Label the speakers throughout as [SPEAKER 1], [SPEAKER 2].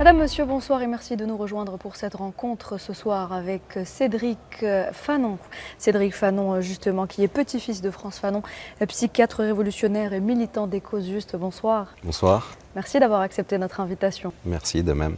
[SPEAKER 1] Madame, Monsieur, bonsoir et merci de nous rejoindre pour cette rencontre ce soir avec Cédric Fanon. Cédric Fanon, justement, qui est petit-fils de France Fanon, psychiatre révolutionnaire et militant des causes justes. Bonsoir.
[SPEAKER 2] Bonsoir.
[SPEAKER 1] Merci d'avoir accepté notre invitation.
[SPEAKER 2] Merci, de même.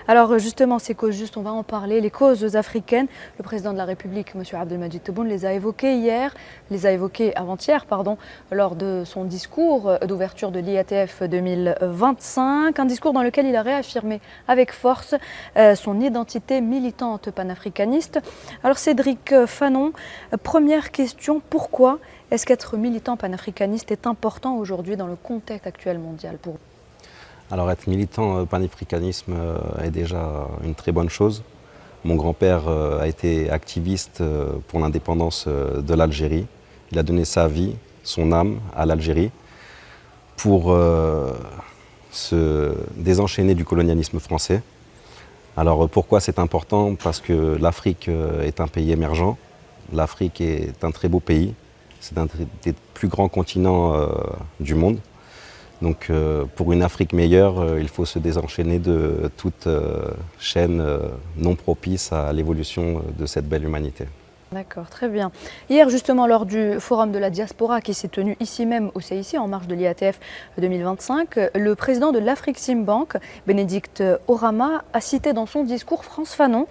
[SPEAKER 1] Alors justement, ces causes justes, on va en parler. Les causes africaines, le président de la République, M. Abdelmadjid Tebboune, les a évoquées avant-hier, lors de son discours d'ouverture de l'IATF 2025, un discours dans lequel il a réaffirmé avec force son identité militante panafricaniste. Alors Cédric Fanon, première question, pourquoi est-ce qu'être militant panafricaniste est important aujourd'hui dans le contexte actuel mondial pour vous ?
[SPEAKER 2] Alors être militant panafricanisme est déjà une très bonne chose. Mon grand-père a été activiste pour l'indépendance de l'Algérie. Il a donné sa vie, son âme à l'Algérie pour se désenchaîner du colonialisme français. Alors pourquoi c'est important? Parce que l'Afrique est un pays émergent. L'Afrique est un très beau pays. C'est un des plus grands continents du monde. Donc pour une Afrique meilleure, il faut se désenchaîner de toute chaîne non propice à l'évolution de cette belle humanité.
[SPEAKER 1] D'accord, très bien. Hier, justement, lors du Forum de la diaspora qui s'est tenu ici même au CIC, en marge de l'IATF 2025, le président de l'Afreximbank, Bénédicte Orama, a cité dans son discours France Fanon,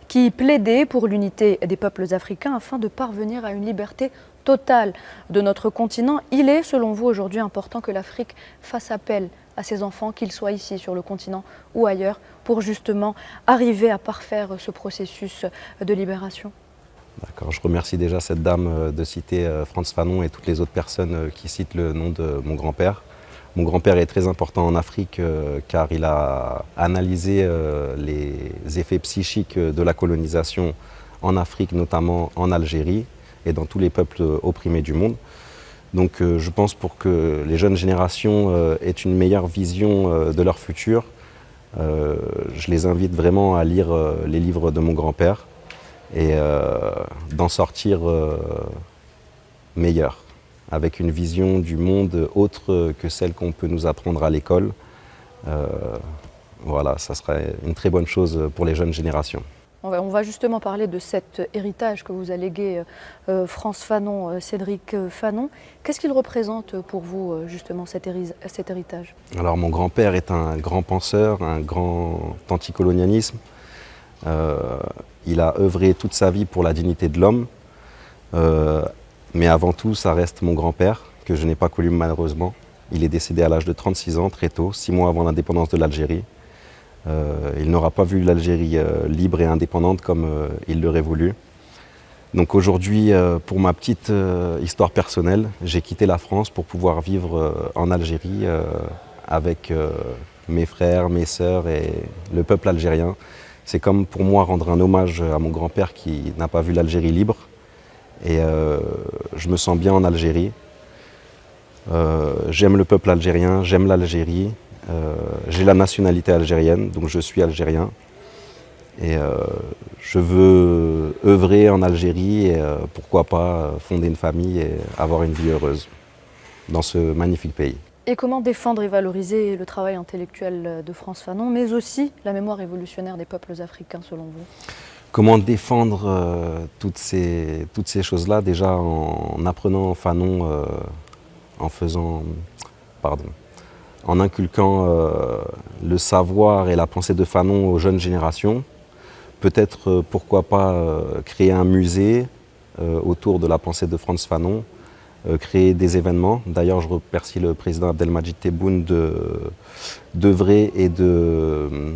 [SPEAKER 1] qui plaidait pour l'unité des peuples africains afin de parvenir à une liberté totale de notre continent. Il est, selon vous, aujourd'hui important que l'Afrique fasse appel à ses enfants, qu'ils soient ici sur le continent ou ailleurs, pour justement arriver à parfaire ce processus de libération?
[SPEAKER 2] D'accord, je remercie déjà cette dame de citer France Fanon et toutes les autres personnes qui citent le nom de mon grand-père. Mon grand-père est très important en Afrique car il a analysé les effets psychiques de la colonisation en Afrique, notamment en Algérie et dans tous les peuples opprimés du monde. Donc je pense pour que les jeunes générations aient une meilleure vision de leur futur, je les invite vraiment à lire les livres de mon grand-père et d'en sortir meilleurs, avec une vision du monde autre que celle qu'on peut nous apprendre à l'école. Voilà, ça serait une très bonne chose pour les jeunes générations.
[SPEAKER 1] On va justement parler de cet héritage que vous a légué France Fanon, Cédric Fanon. Qu'est-ce qu'il représente pour vous, justement, cet héritage?
[SPEAKER 2] Alors, mon grand-père est un grand penseur, un grand anticolonialisme. Il a œuvré toute sa vie pour la dignité de l'homme. Mais avant tout, ça reste mon grand-père, que je n'ai pas connu malheureusement. Il est décédé à l'âge de 36 ans, très tôt, 6 mois avant l'indépendance de l'Algérie. Il n'aura pas vu l'Algérie libre et indépendante comme il l'aurait voulu. Donc aujourd'hui, pour ma petite histoire personnelle, j'ai quitté la France pour pouvoir vivre en Algérie avec mes frères, mes sœurs et le peuple algérien. C'est comme pour moi rendre un hommage à mon grand-père qui n'a pas vu l'Algérie libre. Et je me sens bien en Algérie. J'aime le peuple algérien, j'aime l'Algérie. J'ai la nationalité algérienne, donc je suis algérien. Et je veux œuvrer en Algérie et pourquoi pas fonder une famille et avoir une vie heureuse dans ce magnifique pays.
[SPEAKER 1] Et comment défendre et valoriser le travail intellectuel de France Fanon, mais aussi la mémoire révolutionnaire des peuples africains, selon vous?
[SPEAKER 2] Comment défendre toutes ces choses-là? Déjà en apprenant Fanon, en inculquant le savoir et la pensée de Fanon aux jeunes générations. Peut-être, pourquoi pas, créer un musée autour de la pensée de France Fanon, créer des événements. D'ailleurs, je remercie le président Abdelmadjid Tebboune d'œuvrer et de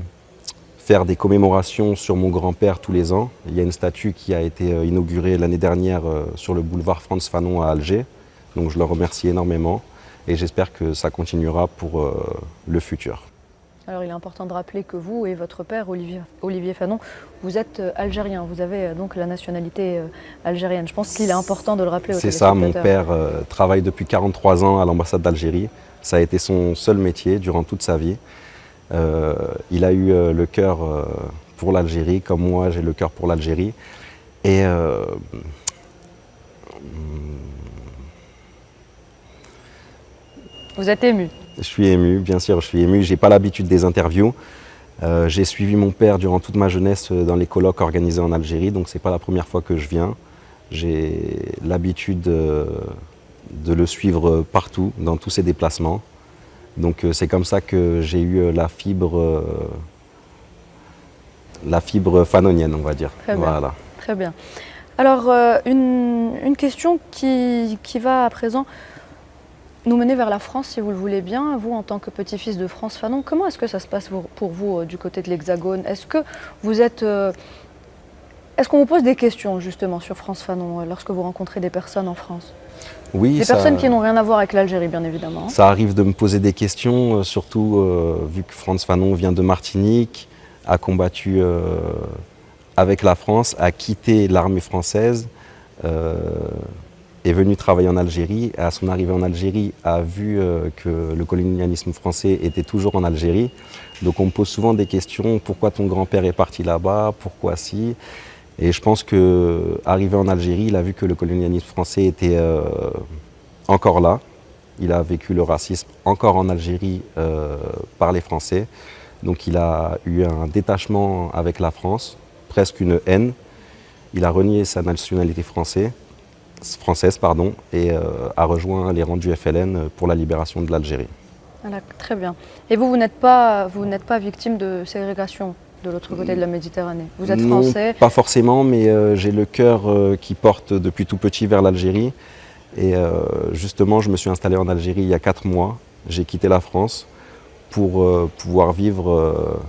[SPEAKER 2] faire des commémorations sur mon grand-père tous les ans. Il y a une statue qui a été inaugurée l'année dernière sur le boulevard France Fanon à Alger. Donc je le remercie énormément et j'espère que ça continuera pour le futur.
[SPEAKER 1] Alors il est important de rappeler que vous et votre père, Olivier Fanon, vous êtes algérien, vous avez donc la nationalité algérienne. Je pense qu'il est important de le rappeler aux téléspectateurs.
[SPEAKER 2] C'est ça, mon père travaille depuis 43 ans à l'ambassade d'Algérie. Ça a été son seul métier durant toute sa vie. Il a eu le cœur pour l'Algérie, comme moi j'ai le cœur pour l'Algérie. Et
[SPEAKER 1] vous êtes ému?
[SPEAKER 2] Je suis ému, bien sûr, je suis ému. Je n'ai pas l'habitude des interviews, J'ai suivi mon père durant toute ma jeunesse dans les colloques organisés en Algérie, donc c'est pas la première fois que je viens. J'ai l'habitude de le suivre partout, dans tous ses déplacements. Donc c'est comme ça que j'ai eu la fibre fanonienne, on va dire.
[SPEAKER 1] Très bien.
[SPEAKER 2] Voilà.
[SPEAKER 1] Très bien. Alors, une question qui va à présent nous mener vers la France, si vous le voulez bien. Vous, en tant que petit-fils de Frantz Fanon, comment est-ce que ça se passe pour vous du côté de l'Hexagone? Est-ce que vous êtes... est-ce qu'on vous pose des questions justement sur Frantz Fanon lorsque vous rencontrez des personnes en France?
[SPEAKER 2] Oui,
[SPEAKER 1] des personnes qui n'ont rien à voir avec l'Algérie, bien évidemment.
[SPEAKER 2] Ça arrive de me poser des questions, surtout vu que Frantz Fanon vient de Martinique, a combattu avec la France, a quitté l'armée française, est venu travailler en Algérie. À son arrivée en Algérie, a vu que le colonialisme français était toujours en Algérie. Donc on me pose souvent des questions, pourquoi ton grand-père est parti là-bas, pourquoi si? Et je pense qu'arrivé en Algérie, il a vu que le colonialisme français était encore là. Il a vécu le racisme encore en Algérie par les Français. Donc il a eu un détachement avec la France, presque une haine. Il a renié sa nationalité française, et a rejoint les rangs du FLN pour la libération de l'Algérie.
[SPEAKER 1] Voilà, très bien. Et vous n'êtes pas victime de ségrégation de l'autre côté de la Méditerranée? Vous êtes français?
[SPEAKER 2] Non, pas forcément, mais j'ai le cœur qui porte depuis tout petit vers l'Algérie. Et justement, je me suis installé en Algérie il y a 4 mois. J'ai quitté la France pour pouvoir vivre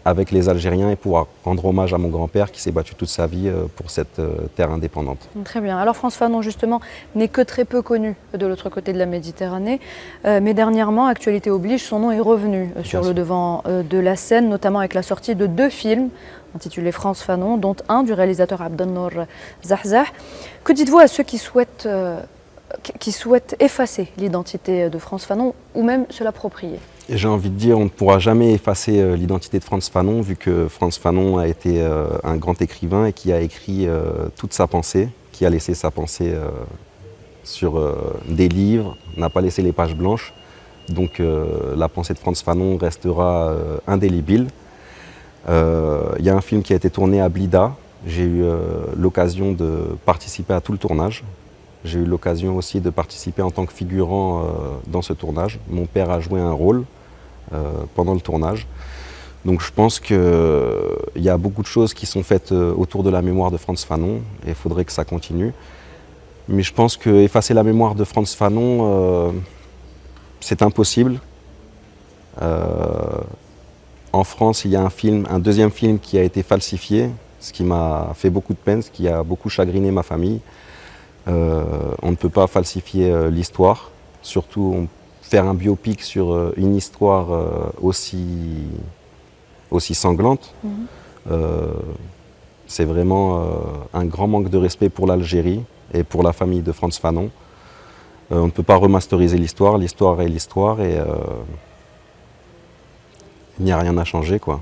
[SPEAKER 2] avec les Algériens et pouvoir rendre hommage à mon grand-père qui s'est battu toute sa vie pour cette terre indépendante.
[SPEAKER 1] Très bien. Alors Frantz Fanon, justement, n'est que très peu connu de l'autre côté de la Méditerranée. Mais dernièrement, actualité oblige, son nom est revenu sur le devant de la scène, notamment avec la sortie de 2 films intitulés Frantz Fanon, dont un du réalisateur Abdelnour Zahzah. Que dites-vous à ceux qui souhaitent effacer l'identité de Frantz Fanon ou même se l'approprier?
[SPEAKER 2] J'ai envie de dire, on ne pourra jamais effacer l'identité de Frantz Fanon, vu que Frantz Fanon a été un grand écrivain et qui a écrit toute sa pensée, qui a laissé sa pensée sur des livres, n'a pas laissé les pages blanches. Donc la pensée de Frantz Fanon restera indélébile. Il y a un film qui a été tourné à Blida. J'ai eu l'occasion de participer à tout le tournage. J'ai eu l'occasion aussi de participer en tant que figurant dans ce tournage. Mon père a joué un rôle pendant le tournage. Donc je pense qu'il y a beaucoup de choses qui sont faites autour de la mémoire de Frantz Fanon et il faudrait que ça continue. Mais je pense qu'effacer la mémoire de Frantz Fanon, c'est impossible. En France, il y a un deuxième film qui a été falsifié, ce qui m'a fait beaucoup de peine, ce qui a beaucoup chagriné ma famille. On ne peut pas falsifier l'histoire, surtout faire un biopic sur une histoire aussi sanglante. C'est vraiment un grand manque de respect pour l'Algérie et pour la famille de Frantz Fanon. On ne peut pas remasteriser l'histoire est l'histoire et il n'y a rien à changer, quoi.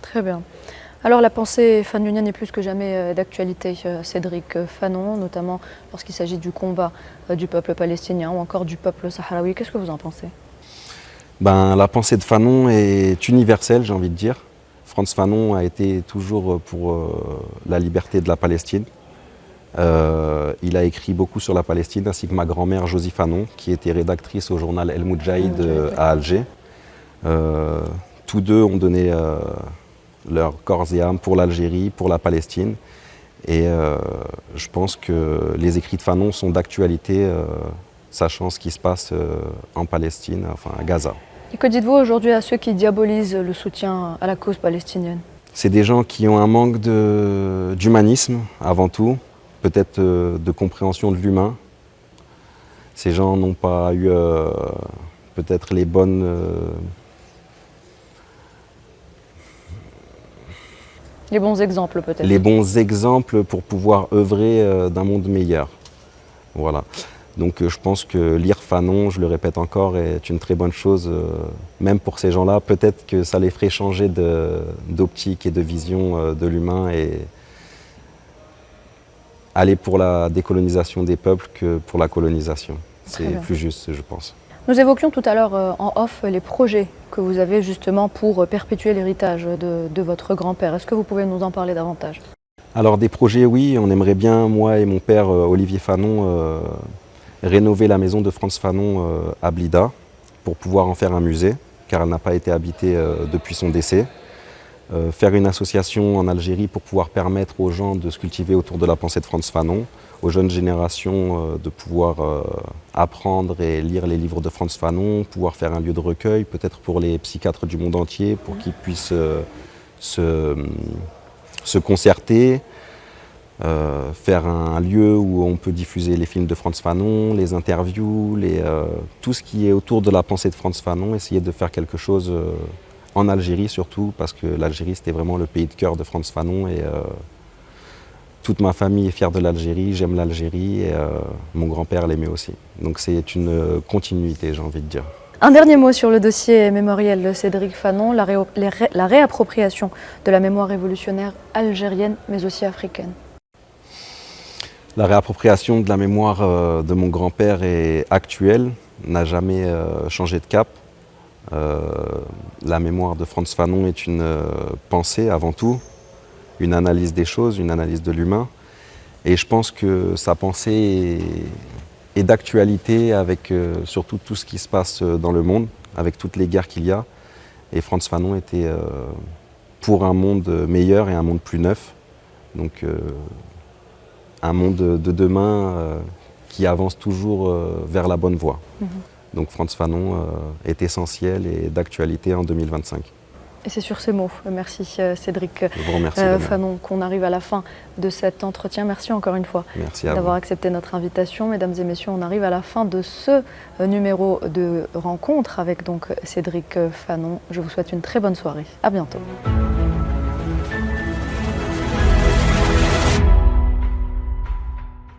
[SPEAKER 1] Très bien. Alors la pensée fanonienne est plus que jamais d'actualité, Cédric Fanon, notamment lorsqu'il s'agit du combat du peuple palestinien ou encore du peuple sahraoui. Qu'est-ce que vous en pensez?
[SPEAKER 2] La pensée de Fanon est universelle, j'ai envie de dire. Frantz Fanon a été toujours pour la liberté de la Palestine. Il a écrit beaucoup sur la Palestine, ainsi que ma grand-mère Josie Fanon, qui était rédactrice au journal El Moudjahid à Alger. Tous deux ont donné leur corps et âme pour l'Algérie, pour la Palestine. Et je pense que les écrits de Fanon sont d'actualité, sachant ce qui se passe en Palestine, enfin à Gaza.
[SPEAKER 1] Et que dites-vous aujourd'hui à ceux qui diabolisent le soutien à la cause palestinienne?
[SPEAKER 2] C'est des gens qui ont un manque d'humanisme, avant tout, peut-être de compréhension de l'humain. Ces gens n'ont pas eu peut-être les bons
[SPEAKER 1] exemples peut-être.
[SPEAKER 2] Les bons exemples pour pouvoir œuvrer d'un monde meilleur. Voilà. Donc je pense que lire Fanon, je le répète encore, est une très bonne chose, même pour ces gens-là. Peut-être que ça les ferait changer d'optique et de vision de l'humain et aller pour la décolonisation des peuples que pour la colonisation. C'est plus juste, je pense.
[SPEAKER 1] Nous évoquions tout à l'heure en off les projets que vous avez justement pour perpétuer l'héritage de votre grand-père. Est-ce que vous pouvez nous en parler davantage?
[SPEAKER 2] Alors des projets, oui, on aimerait bien, moi et mon père Olivier Fanon, rénover la maison de Frantz Fanon à Blida pour pouvoir en faire un musée, car elle n'a pas été habitée depuis son décès. Faire une association en Algérie pour pouvoir permettre aux gens de se cultiver autour de la pensée de Frantz Fanon, aux jeunes générations de pouvoir apprendre et lire les livres de Frantz Fanon, pouvoir faire un lieu de recueil, peut-être pour les psychiatres du monde entier, pour qu'ils puissent se concerter, faire un lieu où on peut diffuser les films de Frantz Fanon, les interviews, tout ce qui est autour de la pensée de Frantz Fanon, essayer de faire quelque chose en Algérie surtout, parce que l'Algérie c'était vraiment le pays de cœur de Frantz Fanon et toute ma famille est fière de l'Algérie, j'aime l'Algérie et mon grand-père l'aimait aussi. Donc c'est une continuité, j'ai envie de dire.
[SPEAKER 1] Un dernier mot sur le dossier mémoriel de Cédric Fanon, la réappropriation de la mémoire révolutionnaire algérienne mais aussi africaine.
[SPEAKER 2] La réappropriation de la mémoire de mon grand-père est actuelle, n'a jamais changé de cap. La mémoire de Frantz Fanon est une pensée avant tout, une analyse des choses, une analyse de l'humain. Et je pense que sa pensée est d'actualité avec surtout tout ce qui se passe dans le monde, avec toutes les guerres qu'il y a. Et Frantz Fanon était pour un monde meilleur et un monde plus neuf. Donc un monde de demain qui avance toujours vers la bonne voie. Donc Frantz Fanon est essentiel et d'actualité en 2025.
[SPEAKER 1] Et c'est sur ces mots, merci Cédric Fanon, qu'on arrive à la fin de cet entretien. Merci encore une fois d'avoir accepté notre invitation. Mesdames et messieurs, on arrive à la fin de ce numéro de rencontre avec donc Cédric Fanon. Je vous souhaite une très bonne soirée. À bientôt.